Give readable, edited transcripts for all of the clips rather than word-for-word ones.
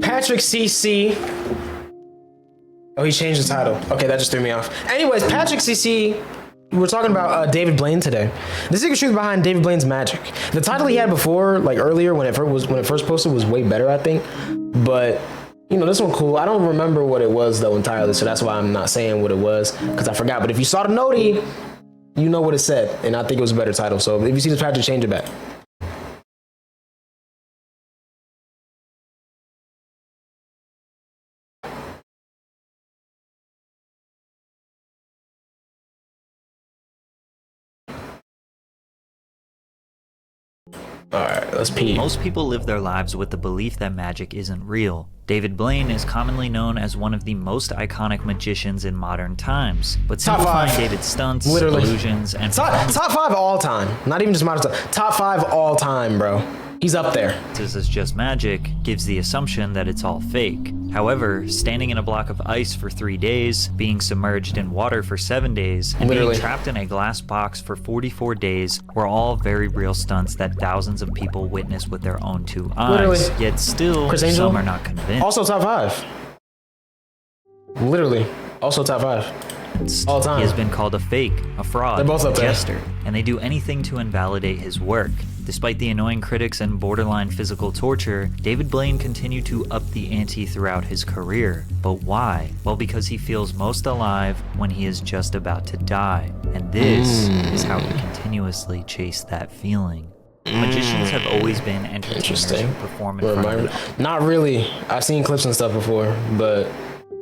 Patrick CC. Oh, he changed the title. Okay, that just threw me off. Anyways, Patrick CC. We're talking about David Blaine today. The secret truth behind David Blaine's magic. The title he had before, like earlier when it first posted, was way better, I think. But you know, this one cool. I don't remember what it was though entirely, so that's why I'm not saying what it was because I forgot. But if you saw the noti, you know what it said, and I think it was a better title. So if you see this Patrick, change it back. All right, let's pee. Most people live their lives with the belief that magic isn't real. David Blaine is commonly known as one of the most iconic magicians in modern times, but simplifying David's stunts, illusions, and top 5 all time. Not even just modern time. Top 5 all time, bro. He's up there. This is just magic gives the assumption that it's all fake. However, standing in a block of ice for 3 days, being submerged in water for 7 days, and being trapped in a glass box for 44 days were all very real stunts that thousands of people witnessed with their own 2 eyes. Yet still, some are not convinced. Also top 5. Literally. Also top 5. All time. He has been called a fake, a fraud, a jester, and they do anything to invalidate his work. Despite the annoying critics and borderline physical torture, David Blaine continued to up the ante throughout his career. But why? Well, because he feels most alive when he is just about to die. And this is how he continuously chased that feeling. Magicians have always been entertainers who perform in front of Not really. I've seen clips and stuff before, but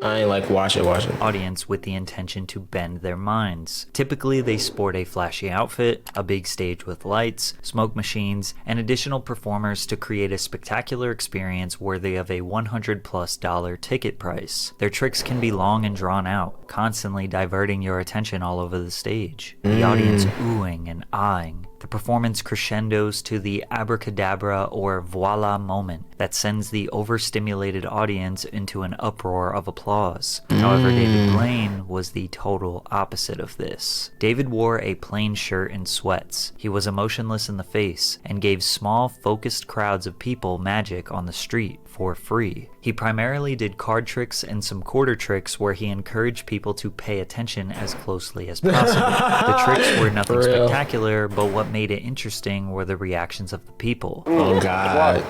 I ain't like watch it. Audience with the intention to bend their minds. Typically, they sport a flashy outfit, a big stage with lights, smoke machines, and additional performers to create a spectacular experience worthy of a $100+ ticket price. Their tricks can be long and drawn out, constantly diverting your attention all over the stage. The audience oohing and eyeing. The performance crescendos to the abracadabra or voila moment that sends the overstimulated audience into an uproar of applause. However, David Blaine was the total opposite of this. David wore a plain shirt and sweats. He was emotionless in the face and gave small, focused crowds of people magic on the street for free. He primarily did card tricks and some quarter tricks where he encouraged people to pay attention as closely as possible. The tricks were nothing spectacular, but what made it interesting were the reactions of the people. Oh God.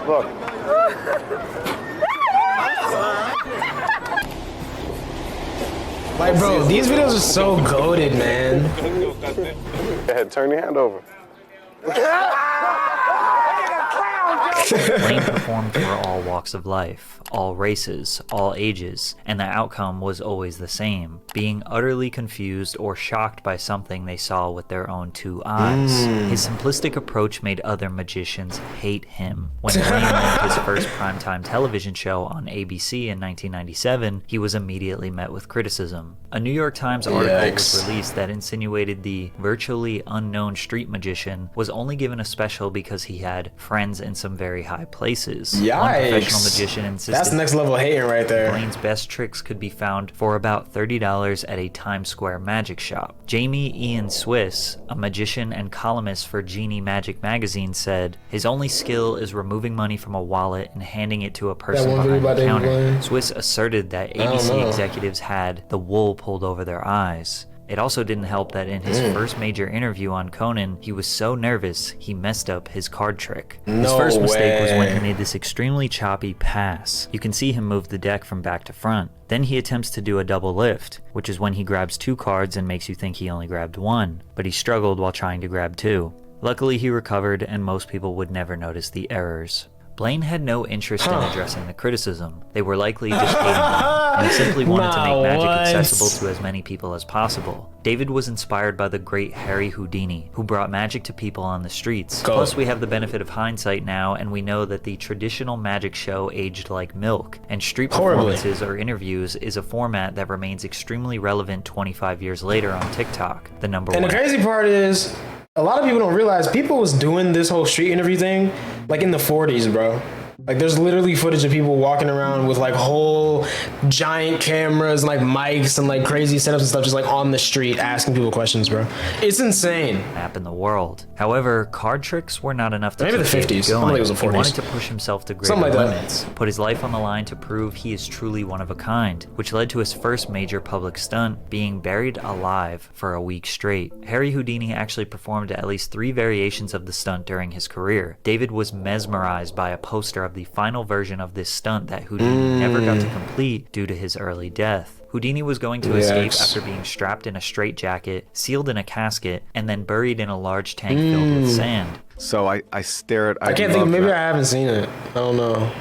Look. Like, bro, these videos are so goated, man. Go ahead, turn your hand over. Blaine performed for all walks of life, all races, all ages, and the outcome was always the same, being utterly confused or shocked by something they saw with their own 2 eyes. His simplistic approach made other magicians hate him. When Blaine launched his first primetime television show on ABC in 1997, he was immediately met with criticism. A New York Times article was released that insinuated the virtually unknown street magician was only given a special because he had friends in some very high places. Yikes. One professional magician insisted that's next level hating right there. Blaine's best tricks could be found for about $30 at a Times Square magic shop. Jamie Ian Swiss, a magician and columnist for Genie Magic magazine, said his only skill is removing money from a wallet and handing it to a person behind the counter. Swiss asserted that ABC executives had the wool pulled over their eyes. It also didn't help that in his first major interview on Conan, he was so nervous he messed up his card trick. His first mistake was when he made this extremely choppy pass. You can see him move the deck from back to front. Then he attempts to do a double lift, which is when he grabs 2 cards and makes you think he only grabbed 1, but he struggled while trying to grab 2. Luckily he recovered, and most people would never notice the errors. Blaine had no interest in addressing the criticism. They were likely just hating him, and he simply wanted to make magic accessible to as many people as possible. David was inspired by the great Harry Houdini, who brought magic to people on the streets. Plus, we have the benefit of hindsight now, and we know that the traditional magic show aged like milk, and street performances or interviews is a format that remains extremely relevant 25 years later on TikTok, the number one. And the crazy part is, a lot of people don't realize people was doing this whole street interview thing like in the 40s, bro. Like, there's literally footage of people walking around with like whole giant cameras and like mics and like crazy setups and stuff, just like on the street asking people questions, bro. It's insane. Map in the world. However, card tricks were not enough to Maybe keep the 50s. David I don't going. think it was the He 40s. wanted to push himself to greater Something like that. limits, put his life on the line to prove he is truly one of a kind, which led to his first major public stunt, being buried alive for a week straight. Harry Houdini actually performed at least 3 variations of the stunt during his career. David was mesmerized by a poster of the final version of this stunt that Houdini never got to complete due to his early death. Houdini was going to escape after being strapped in a straitjacket, sealed in a casket, and then buried in a large tank filled with sand. So I stare at. I can't think. Maybe I haven't seen it. I don't know.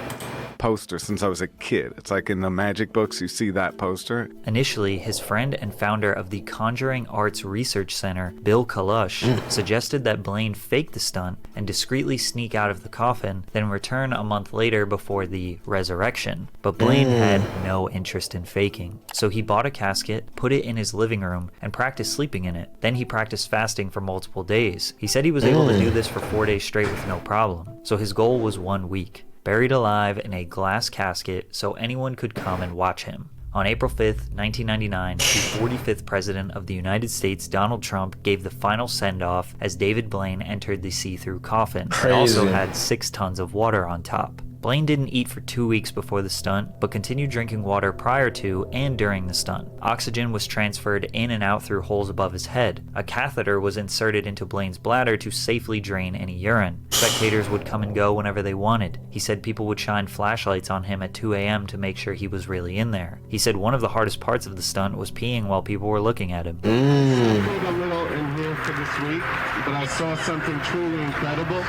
Poster since I was a kid. It's like in the magic books, you see that poster. Initially, his friend and founder of the Conjuring Arts Research Center, Bill Kalush, suggested that Blaine fake the stunt and discreetly sneak out of the coffin, then return a month later before the resurrection. But Blaine had no interest in faking. So he bought a casket, put it in his living room, and practiced sleeping in it. Then he practiced fasting for multiple days. He said he was able to do this for 4 days straight with no problem. So his goal was 1 week. Buried alive in a glass casket so anyone could come and watch him. On April 5th, 1999, the 45th President of the United States, Donald Trump, gave the final send-off as David Blaine entered the see-through coffin. It also had 6 tons of water on top. Blaine didn't eat for 2 weeks before the stunt, but continued drinking water prior to and during the stunt. Oxygen was transferred in and out through holes above his head. A catheter was inserted into Blaine's bladder to safely drain any urine. Spectators would come and go whenever they wanted. He said people would shine flashlights on him at 2 a.m. to make sure he was really in there. He said one of the hardest parts of the stunt was peeing while people were looking at him. I pulled a little in here for this week, but I saw something truly incredible.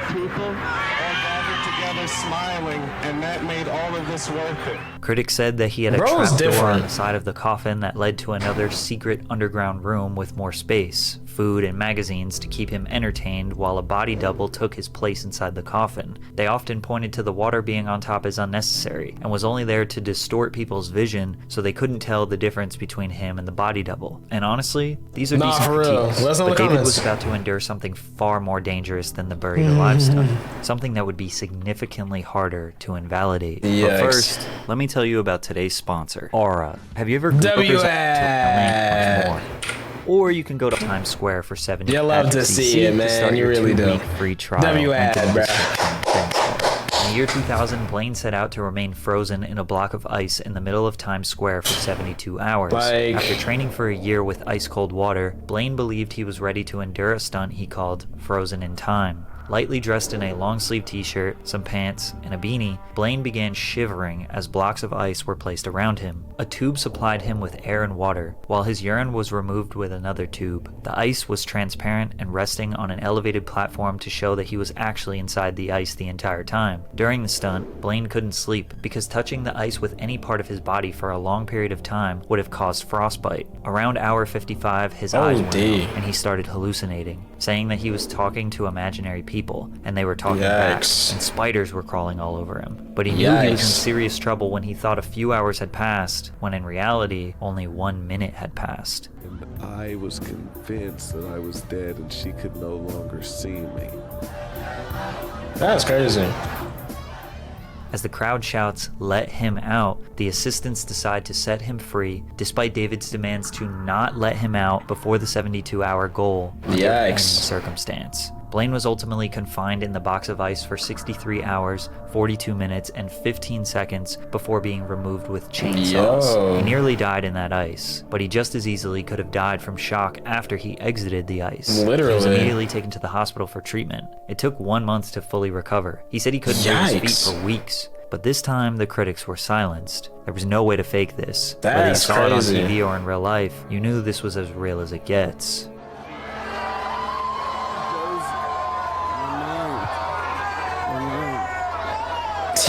People all gathered together smiling, and that made all of this worth it. Critics said that he had a trapdoor on the side of the coffin that led to another secret underground room with more space, food, and magazines to keep him entertained while a body double took his place inside the coffin. They often pointed to the water being on top as unnecessary and was only there to distort people's vision so they couldn't tell the difference between him and the body double. And honestly, these are decent critiques, but David was about to endure something far more dangerous than the buried alive stunt, something that would be significantly harder to invalidate. But first, let me tell you about today's sponsor, Aura. Have you ever Googled much more? Or you can go to Times Square for 70. You love to see it, man. You really do. Free trial. In the year 2000, Blaine set out to remain frozen in a block of ice in the middle of Times Square for 72 hours. After training for a year with ice-cold water, Blaine believed he was ready to endure a stunt he called Frozen in Time. Lightly dressed in a long-sleeve t-shirt, some pants, and a beanie, Blaine began shivering as blocks of ice were placed around him. A tube supplied him with air and water, while his urine was removed with another tube. The ice was transparent and resting on an elevated platform to show that he was actually inside the ice the entire time. During the stunt, Blaine couldn't sleep because touching the ice with any part of his body for a long period of time would have caused frostbite. Around hour 55, his eyes went out, and he started hallucinating, saying that he was talking to imaginary people, and they were talking back, and spiders were crawling all over him. But he knew he was in serious trouble when he thought a few hours had passed, when in reality, only 1 minute had passed. And I was convinced that I was dead and she could no longer see me. That's crazy. As the crowd shouts, "Let him out," the assistants decide to set him free, despite David's demands to not let him out before the 72-hour goal under any circumstance. Blaine was ultimately confined in the box of ice for 63 hours, 42 minutes, and 15 seconds before being removed with chainsaws. He nearly died in that ice, but he just as easily could have died from shock after he exited the ice. He was immediately taken to the hospital for treatment. It took 1 month to fully recover. He said he couldn't move his feet for weeks. But this time, the critics were silenced. There was no way to fake this. Whether you saw it on TV or in real life, you knew this was as real as it gets.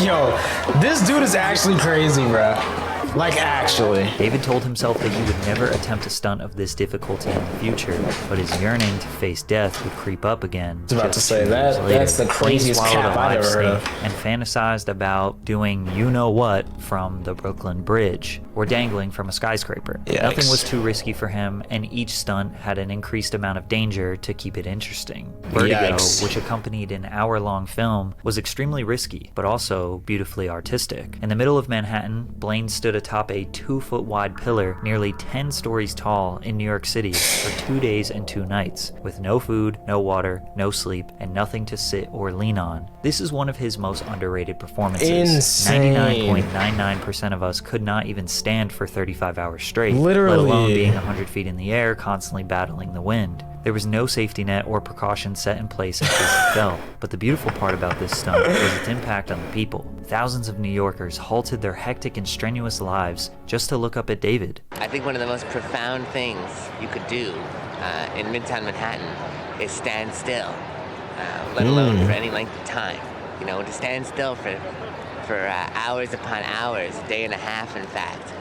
Yo, this dude is actually crazy, bro. Like, actually. David told himself that he would never attempt a stunt of this difficulty in the future, but his yearning to face death would creep up again. I was about to just say 2 that. years later. That's the craziest Blaine swallowed cap a I've live ever heard snake of. and fantasized about doing you-know-what from the Brooklyn Bridge, or dangling from a skyscraper. Yikes. Nothing was too risky for him, and each stunt had an increased amount of danger to keep it interesting. Vertigo, Yikes. which accompanied an hour-long film, was extremely risky, but also beautifully artistic. In the middle of Manhattan, Blaine stood atop a 2-foot-wide pillar nearly 10 stories tall in New York City for 2 days and 2 nights, with no food, no water, no sleep, and nothing to sit or lean on. This is one of his most underrated performances. Insane. 99.99% of us could not even stand for 35 hours straight, Literally. let alone being 100 feet in the air, constantly battling the wind. There was no safety net or precaution set in place in case he fell. But the beautiful part about this stunt was its impact on the people. Thousands of New Yorkers halted their hectic and strenuous lives just to look up at David. I think one of the most profound things you could do in Midtown Manhattan is stand still, let alone for any length of time. You know, to stand still for hours upon hours, a day and a half, in fact.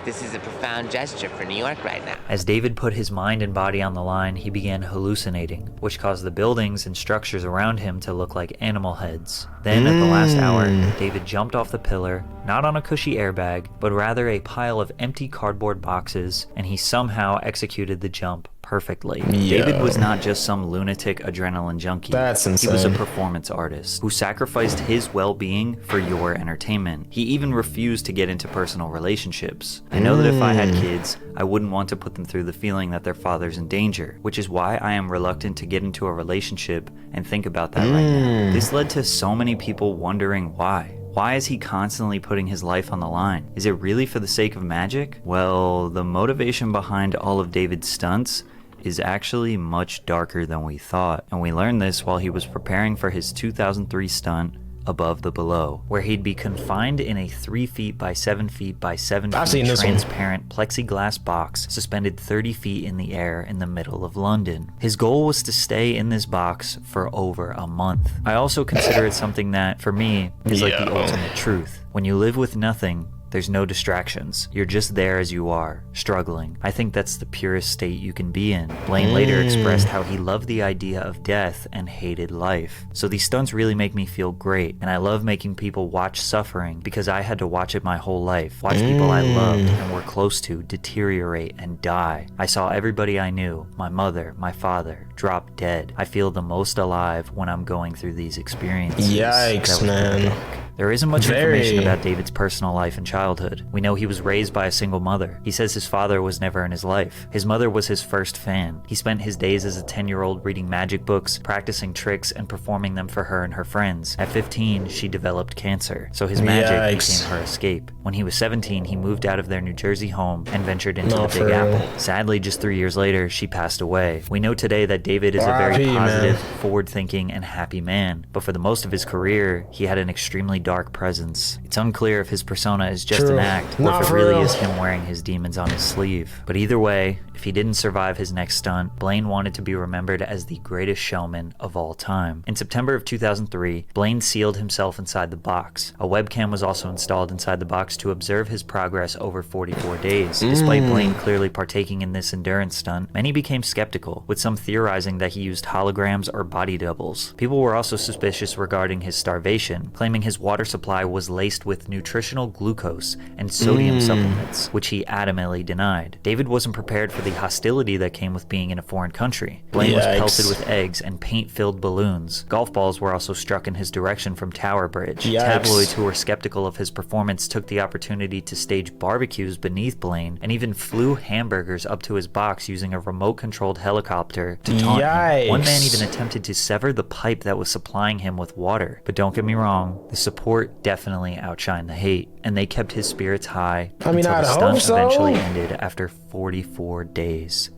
This is a profound gesture for New York right now. As David put his mind and body on the line, he began hallucinating, which caused the buildings and structures around him to look like animal heads. Then, at the last hour, David jumped off the pillar, not on a cushy airbag, but rather a pile of empty cardboard boxes, and he somehow executed the jump perfectly. David was not just some lunatic adrenaline junkie. That's insane. He was a performance artist who sacrificed his well-being for your entertainment. He even refused to get into personal relationships. I know that if I had kids, I wouldn't want to put them through the feeling that their father's in danger, which is why I am reluctant to get into a relationship and think about that right now. This led to so many people wondering why. Why is he constantly putting his life on the line? Is it really for the sake of magic? Well, the motivation behind all of David's stunts is actually much darker than we thought, and we learned this while he was preparing for his 2003 stunt, Above the Below, where he'd be confined in a 3 feet by 7 feet by 7 I've feet seen this one. transparent plexiglass box suspended 30 feet in the air in the middle of London. His goal was to stay in this box for over a month. I also consider it something that, for me, is like the ultimate truth. When you live with nothing, there's no distractions. You're just there as you are, struggling. I think that's the purest state you can be in. Blaine later expressed how he loved the idea of death and hated life. So these stunts really make me feel great, and I love making people watch suffering because I had to watch it my whole life. Watch people I loved and were close to deteriorate and die. I saw everybody I knew, my mother, my father, drop dead. I feel the most alive when I'm going through these experiences. Yikes, man. There isn't much information about David's personal life and childhood. We know he was raised by a single mother. He says his father was never in his life. His mother was his first fan. He spent his days as a 10-year-old reading magic books, practicing tricks, and performing them for her and her friends. At 15, she developed cancer, so his magic became her escape. When he was 17, he moved out of their New Jersey home and ventured into the Big Apple. Sadly, just 3 years later, she passed away. We know today that David is a very positive, forward-thinking, and happy man, but for the most of his career, he had an extremely dark presence. It's unclear if his persona is just an act, or if it really is him wearing his demons on his sleeve. But either way, if he didn't survive his next stunt, Blaine wanted to be remembered as the greatest showman of all time. In September of 2003, Blaine sealed himself inside the box. A webcam was also installed inside the box to observe his progress over 44 days. Despite Blaine clearly partaking in this endurance stunt, many became skeptical, with some theorizing that he used holograms or body doubles. People were also suspicious regarding his starvation, claiming his water supply was laced with nutritional glucose and sodium supplements, which he adamantly denied. David wasn't prepared for the hostility that came with being in a foreign country. Blaine was pelted with eggs and paint-filled balloons. Golf balls were also struck in his direction from Tower Bridge. Tabloids who were skeptical of his performance took the opportunity to stage barbecues beneath Blaine and even flew hamburgers up to his box using a remote-controlled helicopter to taunt him. One man even attempted to sever the pipe that was supplying him with water. But don't get me wrong, the support definitely outshined the hate, and they kept his spirits high until the stunt eventually ended after 44 days.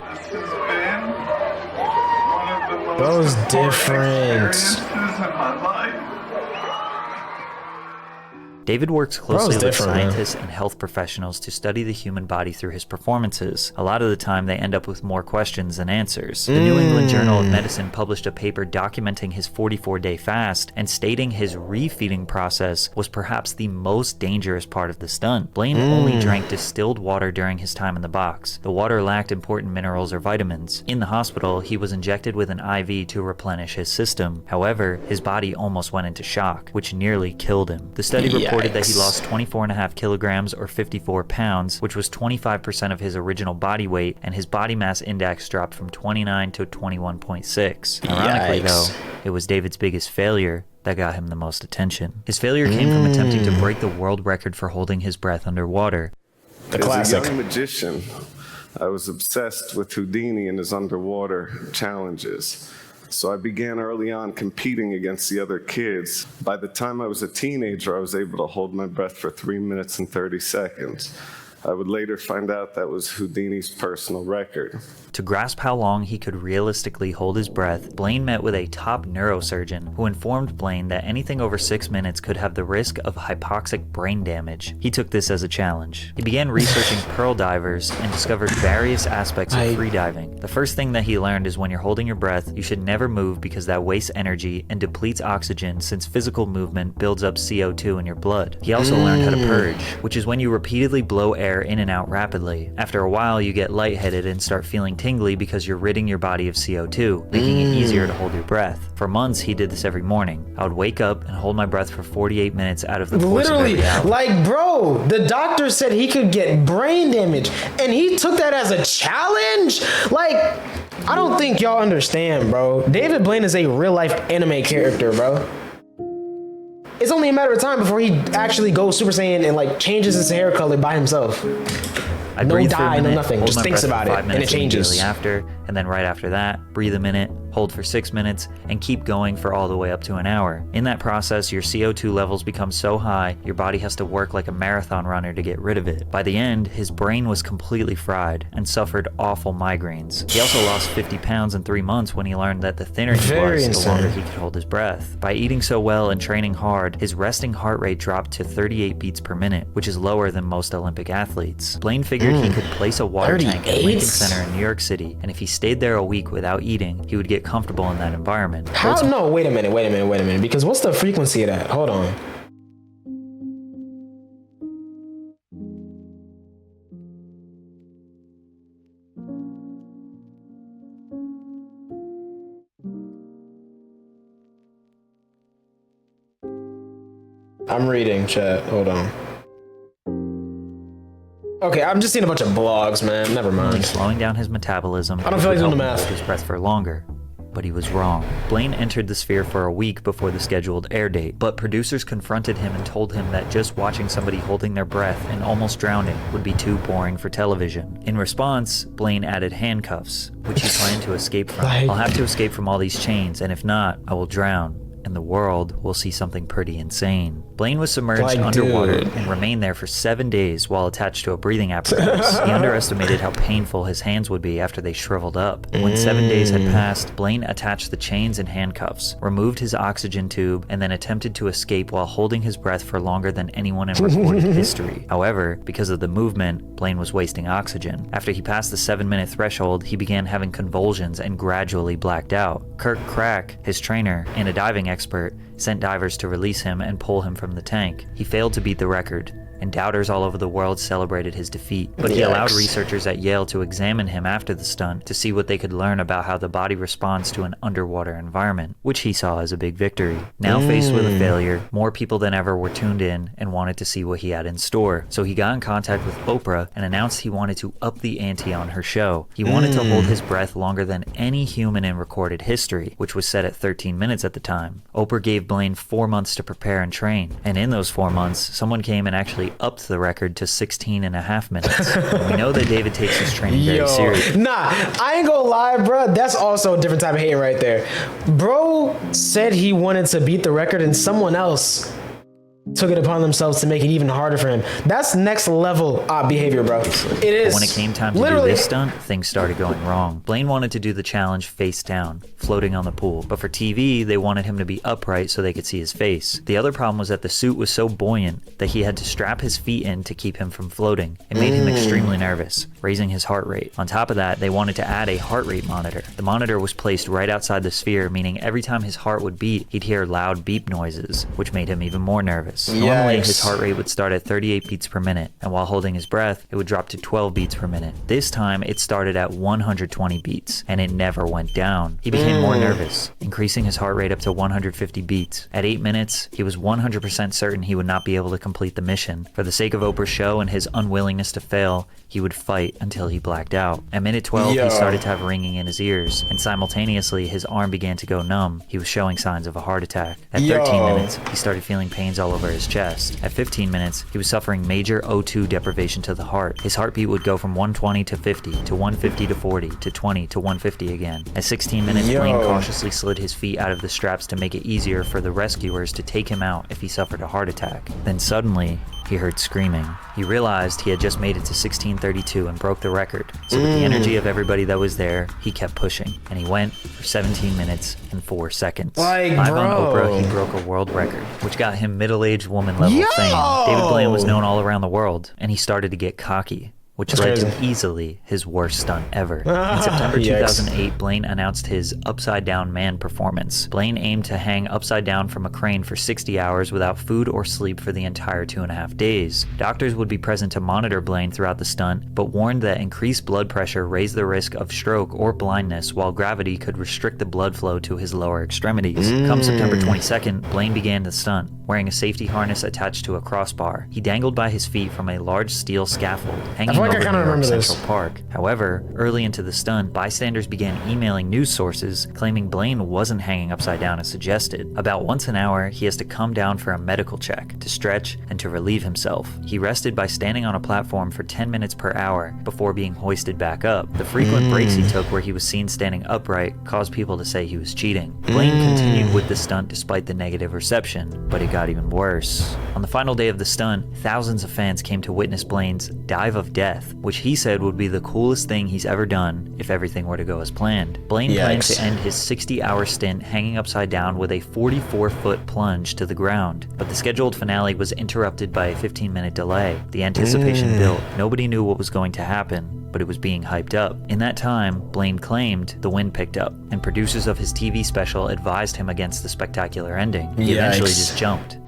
That was different. David works closely with different, man. scientists and health professionals to study the human body through his performances. A lot of the time, they end up with more questions than answers. The New England Journal of Medicine published a paper documenting his 44-day fast and stating his refeeding process was perhaps the most dangerous part of the stunt. Blaine only drank distilled water during his time in the box. The water lacked important minerals or vitamins. In the hospital, he was injected with an IV to replenish his system. However, his body almost went into shock, which nearly killed him. The study reported that he lost 24.5 kilograms or 54 pounds, which was 25% of his original body weight, and his body mass index dropped from 29 to 21.6. Ironically, though, it was David's biggest failure that got him the most attention. His failure came from attempting to break the world record for holding his breath underwater. The classic. As a young magician, I was obsessed with Houdini and his underwater challenges. So I began early on competing against the other kids. By the time I was a teenager, I was able to hold my breath for 3 minutes and 30 seconds. I would later find out that was Houdini's personal record. To grasp how long he could realistically hold his breath, Blaine met with a top neurosurgeon who informed Blaine that anything over 6 minutes could have the risk of hypoxic brain damage. He took this as a challenge. He began researching pearl divers and discovered various aspects of freediving. The first thing that he learned is when you're holding your breath, you should never move because that wastes energy and depletes oxygen since physical movement builds up CO2 in your blood. He also learned how to purge, which is when you repeatedly blow air in and out rapidly. After a while, you get lightheaded and start feeling tingly because you're ridding your body of CO2, making it easier to hold your breath. For months, he did this every morning. I would wake up and hold my breath for 48 minutes out of the course of every hour. Like, bro, the doctor said he could get brain damage, and he took that as a challenge? Like, I don't think y'all understand, bro. David Blaine is a real-life anime character, bro. It's only a matter of time before he actually goes Super Saiyan and, like, changes his hair color by himself. I'd No breathe for a dye, no minute, nothing. hold Just my thinks breath for about it, 5 and it minutes changes. immediately after, and then right after that, breathe a minute, hold for 6 minutes, and keep going for all the way up to an hour. In that process, your CO2 levels become so high, your body has to work like a marathon runner to get rid of it. By the end, his brain was completely fried and suffered awful migraines. He also lost 50 pounds in 3 months when he learned that the thinner he was, the longer he could hold his breath. By eating so well and training hard, his resting heart rate dropped to 38 beats per minute, which is lower than most Olympic athletes. Blaine figured he could place a water tank at Lincoln Center in New York City, and if he stayed there a week without eating, he would get comfortable in that environment. How? No, wait a minute. Because what's the frequency of that? Hold on. I'm reading, chat. Hold on. Okay, I'm just seeing a bunch of blogs, man. Never mind. Slowing down his metabolism. I don't feel like doing the math. Hold his breath for longer. But he was wrong. Blaine entered the sphere for a week before the scheduled air date, but producers confronted him and told him that just watching somebody holding their breath and almost drowning would be too boring for television. In response, Blaine added handcuffs, which he planned to escape from. I'll have to escape from all these chains, and if not, I will drown, and the world will see something pretty insane. Blaine was submerged underwater and remained there for 7 days while attached to a breathing apparatus. He underestimated how painful his hands would be after they shriveled up. When 7 days had passed, Blaine attached the chains and handcuffs, removed his oxygen tube, and then attempted to escape while holding his breath for longer than anyone in recorded history. However, because of the movement, Blaine was wasting oxygen. After he passed the 7-minute threshold, he began having convulsions and gradually blacked out. Kirk Crack, his trainer and a diving expert, sent divers to release him and pull him from the tank. He failed to beat the record, and doubters all over the world celebrated his defeat. But he allowed researchers at Yale to examine him after the stunt to see what they could learn about how the body responds to an underwater environment, which he saw as a big victory. Now faced with a failure, more people than ever were tuned in and wanted to see what he had in store. So he got in contact with Oprah and announced he wanted to up the ante on her show. He wanted to hold his breath longer than any human in recorded history, which was set at 13 minutes at the time. Oprah gave Blaine 4 months to prepare and train, and in those 4 months, someone came and actually upped the record to 16.5 minutes. We know that David takes his training very seriously. Nah, I ain't gonna lie, bro. That's also a different type of hating right there. Bro said he wanted to beat the record, and someone else took it upon themselves to make it even harder for him. That's next level behavior, bro. It is. But when it came time to do this stunt, things started going wrong. Blaine wanted to do the challenge face down, floating on the pool. But for TV, they wanted him to be upright so they could see his face. The other problem was that the suit was so buoyant that he had to strap his feet in to keep him from floating. It made him extremely nervous, raising his heart rate. On top of that, they wanted to add a heart rate monitor. The monitor was placed right outside the sphere, meaning every time his heart would beat, he'd hear loud beep noises, which made him even more nervous. Normally, his heart rate would start at 38 beats per minute, and while holding his breath, it would drop to 12 beats per minute. This time, it started at 120 beats, and it never went down. He became more nervous, increasing his heart rate up to 150 beats. At 8 minutes, he was 100% certain he would not be able to complete the mission. For the sake of Oprah's show and his unwillingness to fail, he would fight until he blacked out. At minute 12, he started to have ringing in his ears, and simultaneously, his arm began to go numb. He was showing signs of a heart attack. At 13 minutes, he started feeling pains all over his chest. At 15 minutes, he was suffering major O2 deprivation to the heart. His heartbeat would go from 120 to 50, to 150 to 40, to 20 to 150 again. At 16 minutes, Blaine cautiously slid his feet out of the straps to make it easier for the rescuers to take him out if he suffered a heart attack. Then suddenly, he heard screaming. He realized he had just made it to 1632 and broke the record. So with the energy of everybody that was there, he kept pushing. And he went for 17 minutes and 4 seconds. Live on Oprah, he broke a world record, which got him middle-aged woman level fame. David Blaine was known all around the world, and he started to get cocky, which led to easily his worst stunt ever. In September 2008, Blaine announced his Upside Down Man performance. Blaine aimed to hang upside down from a crane for 60 hours without food or sleep for the entire 2.5 days. Doctors would be present to monitor Blaine throughout the stunt, but warned that increased blood pressure raised the risk of stroke or blindness, while gravity could restrict the blood flow to his lower extremities. Come September 22nd, Blaine began the stunt, wearing a safety harness attached to a crossbar. He dangled by his feet from a large steel scaffold, hanging over New York Central Park. However, early into the stunt, bystanders began emailing news sources claiming Blaine wasn't hanging upside down as suggested. About once an hour, he has to come down for a medical check, to stretch, and to relieve himself. He rested by standing on a platform for 10 minutes per hour before being hoisted back up. The frequent breaks he took where he was seen standing upright caused people to say he was cheating. Blaine continued with the stunt despite the negative reception, but it got even worse. On the final day of the stunt, thousands of fans came to witness Blaine's dive of death, which he said would be the coolest thing he's ever done if everything were to go as planned. Blaine planned to end his 60-hour stint hanging upside down with a 44-foot plunge to the ground, but the scheduled finale was interrupted by a 15-minute delay. The anticipation built. Nobody knew what was going to happen, but it was being hyped up. In that time, Blaine claimed the wind picked up, and producers of his TV special advised him against the spectacular ending. He eventually just jumped.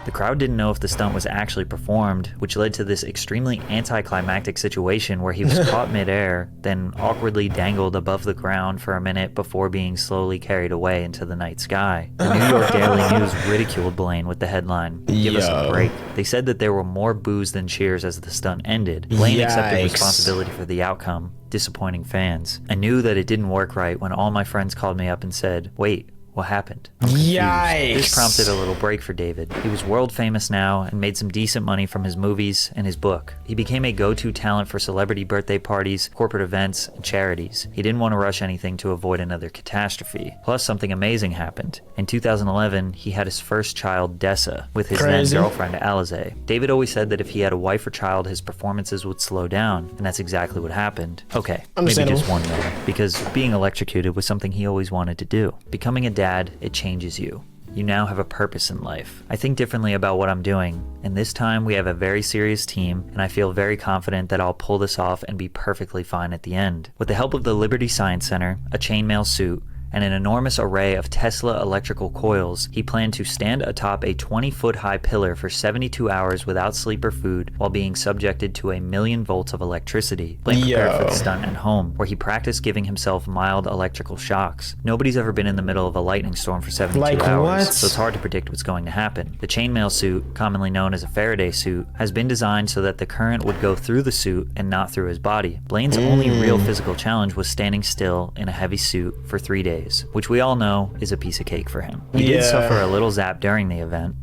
The crowd didn't know if the stunt was actually performed, which led to this extremely anticlimactic situation where he was caught midair, then awkwardly dangled above the ground for a minute before being slowly carried away into the night sky. The New York Daily News ridiculed Blaine with the headline, "Give us a break." They said that there were more boos than cheers as the stunt ended. Blaine accepted responsibility for the outcome, disappointing fans. I knew that it didn't work right when all my friends called me up and said, "Wait, what happened?" This prompted a little break for David. He was world famous now and made some decent money from his movies and his book. He became a go-to talent for celebrity birthday parties, corporate events, and charities. He didn't want to rush anything to avoid another catastrophe. Plus, something amazing happened. In 2011, he had his first child, Dessa, with his then girlfriend, Alize. David always said that if he had a wife or child, his performances would slow down, and that's exactly what happened. Okay, maybe just one though, because being electrocuted was something he always wanted to do. Becoming a dad, it changes you. You now have a purpose in life. I think differently about what I'm doing, and this time we have a very serious team, and I feel very confident that I'll pull this off and be perfectly fine at the end. With the help of the Liberty Science Center, a chainmail suit, and an enormous array of Tesla electrical coils, he planned to stand atop a 20-foot-high pillar for 72 hours without sleep or food while being subjected to 1,000,000 volts of electricity. Blaine prepared for the stunt at home, where he practiced giving himself mild electrical shocks. Nobody's ever been in the middle of a lightning storm for 72 hours, so it's hard to predict what's going to happen. The chainmail suit, commonly known as a Faraday suit, has been designed so that the current would go through the suit and not through his body. Blaine's only real physical challenge was standing still in a heavy suit for 3 days. Which we all know is a piece of cake for him. He did suffer a little zap during the event.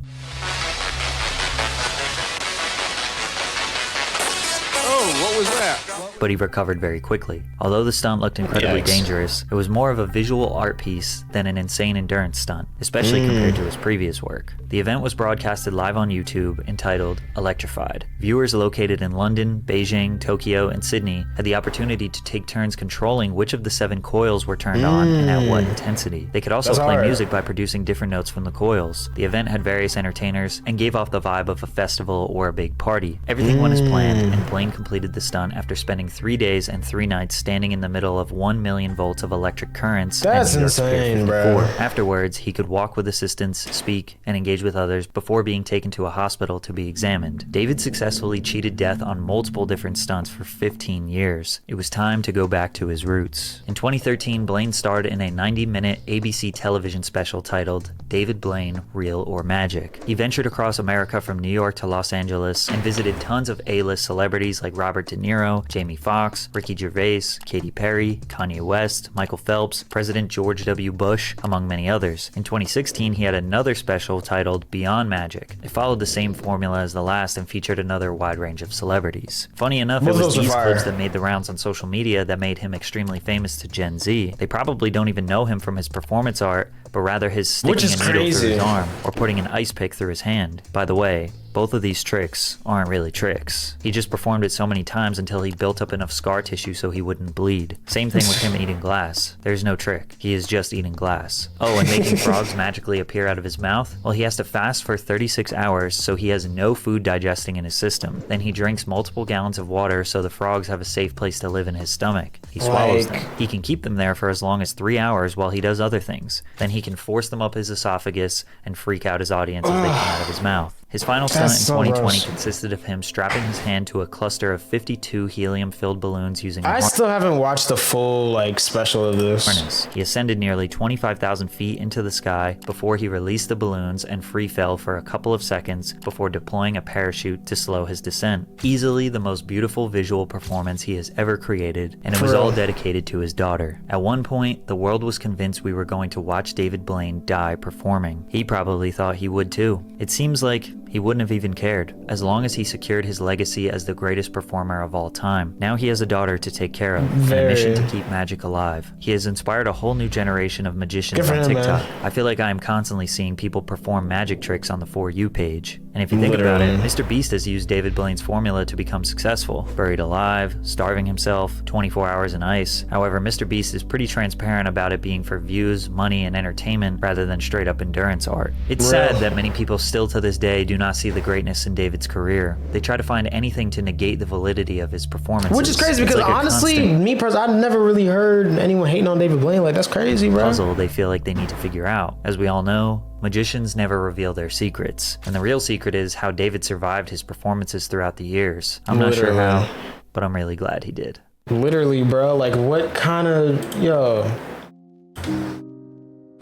Oh, what was that? but he recovered very quickly. Although the stunt looked incredibly dangerous, it was more of a visual art piece than an insane endurance stunt, especially compared to his previous work. The event was broadcasted live on YouTube, entitled Electrified. Viewers located in London, Beijing, Tokyo, and Sydney had the opportunity to take turns controlling which of the 7 coils were turned on and at what intensity. They could also play music by producing different notes from the coils. The event had various entertainers and gave off the vibe of a festival or a big party. Everything went as planned, and Blaine completed the stunt after spending 3 days and 3 nights standing in the middle of 1 million volts of electric currents. That's insane, bro. Afterwards, he could walk with assistants, speak, and engage with others before being taken to a hospital to be examined. David successfully cheated death on multiple different stunts for 15 years. It was time to go back to his roots. In 2013, Blaine starred in a 90-minute ABC television special titled David Blaine, Real or Magic. He ventured across America from New York to Los Angeles and visited tons of A-list celebrities like Robert De Niro, Jamie Foxx, Ricky Gervais, Katy Perry, Kanye West, Michael Phelps, President George W. Bush, among many others. In 2016, he had another special titled Beyond Magic. It followed the same formula as the last and featured another wide range of celebrities. Funny enough, it was these clips that made the rounds on social media that made him extremely famous to Gen Z. They probably don't even know him from his performance art, but rather his sticking a needle through his arm or putting an ice pick through his hand. By the way, both of these tricks aren't really tricks. He just performed it so many times until he built up enough scar tissue so he wouldn't bleed. Same thing with him eating glass. There's no trick. He is just eating glass. Oh, and making frogs magically appear out of his mouth? Well, he has to fast for 36 hours, so he has no food digesting in his system. Then he drinks multiple gallons of water so the frogs have a safe place to live in his stomach. He swallows them. He can keep them there for as long as 3 hours while he does other things. Then he can force them up his esophagus and freak out his audience as they come out of his mouth. His final stunt in 2020 consisted of him strapping his hand to a cluster of 52 helium-filled balloons using I still haven't watched the full special of this. Harness. He ascended nearly 25,000 feet into the sky before he released the balloons and free fell for a couple of seconds before deploying a parachute to slow his descent. Easily the most beautiful visual performance he has ever created, and it was all dedicated to his daughter. At one point, the world was convinced we were going to watch David Blaine die performing. He probably thought he would too. It seems like he wouldn't have even cared, as long as he secured his legacy as the greatest performer of all time. Now he has a daughter to take care of, and a mission to keep magic alive. He has inspired a whole new generation of magicians on TikTok. I feel like I am constantly seeing people perform magic tricks on the For You page. And if you think about it, Mr. Beast has used David Blaine's formula to become successful. Buried alive, starving himself, 24 hours in ice. However, Mr. Beast is pretty transparent about it being for views, money, and entertainment rather than straight up endurance art. It's sad that many people still to this day do not see the greatness in David's career. They try to find anything to negate the validity of his performances. Which is crazy because honestly, me personally, I've never really heard anyone hating on David Blaine. Like, that's crazy, bro. Puzzle they feel like they need to figure out. As we all know, magicians never reveal their secrets. And the real secret is how David survived his performances throughout the years. I'm not sure how, but I'm really glad he did. Literally, bro. Like, what kind of,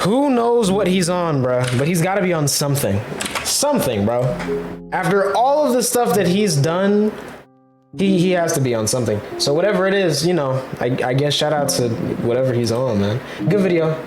who knows what he's on, bro? But he's got to be on something. Something, bro. After all of the stuff that he's done, he has to be on something. So whatever it is, I guess shout out to whatever he's on, man. Good video.